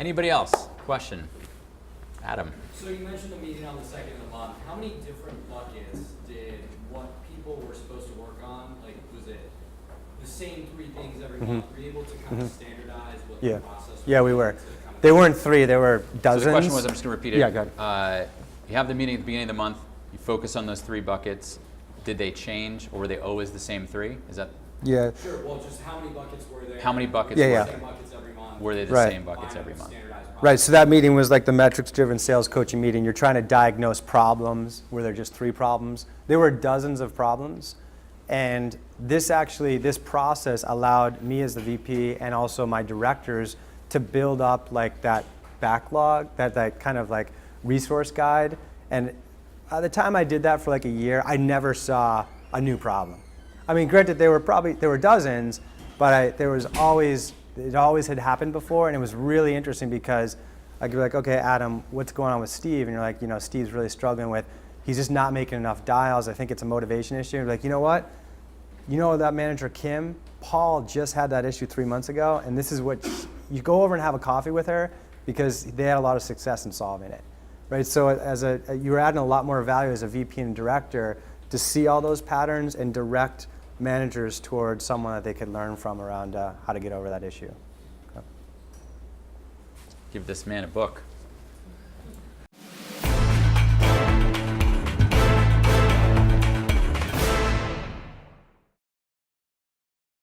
Anybody else? Question? Adam. So you mentioned the meeting on the 2nd of the month. How many different buckets did what people were supposed to work on? Like, was it the same 3 things every month? Were you able to kind of standardize what the process was? Yeah, we were. They weren't 3, there were dozens. So the question was, I'm just going to repeat it. Yeah, go ahead. You have the meeting at the beginning of the month. You focus on those 3 buckets. Did they change, or were they always the same 3? Is that? Yeah. Sure. Well, just how many buckets were there? How many buckets? Yeah, were yeah. there? Same buckets every month. Were they the Right. same buckets every month? Right, so that meeting was like the metrics-driven sales coaching meeting. You're trying to diagnose problems. Were there just 3 problems? There were dozens of problems. And this process allowed me as the VP and also my directors to build up like that backlog, that kind of like resource guide. And by the time I did that for like a year, I never saw a new problem. I mean, granted, there were dozens, but it always had happened before, and it was really interesting because I could be like, okay, Adam, what's going on with Steve? And you're like, Steve's really struggling with, he's just not making enough dials. I think it's a motivation issue. And you're like, you know what? You know that manager, Kim? Paul just had that issue 3 months ago, and this is what, you go over and have a coffee with her because they had a lot of success in solving it, right? So you're adding a lot more value as a VP and director to see all those patterns and direct managers towards someone that they could learn from around how to get over that issue. Okay. Give this man a book.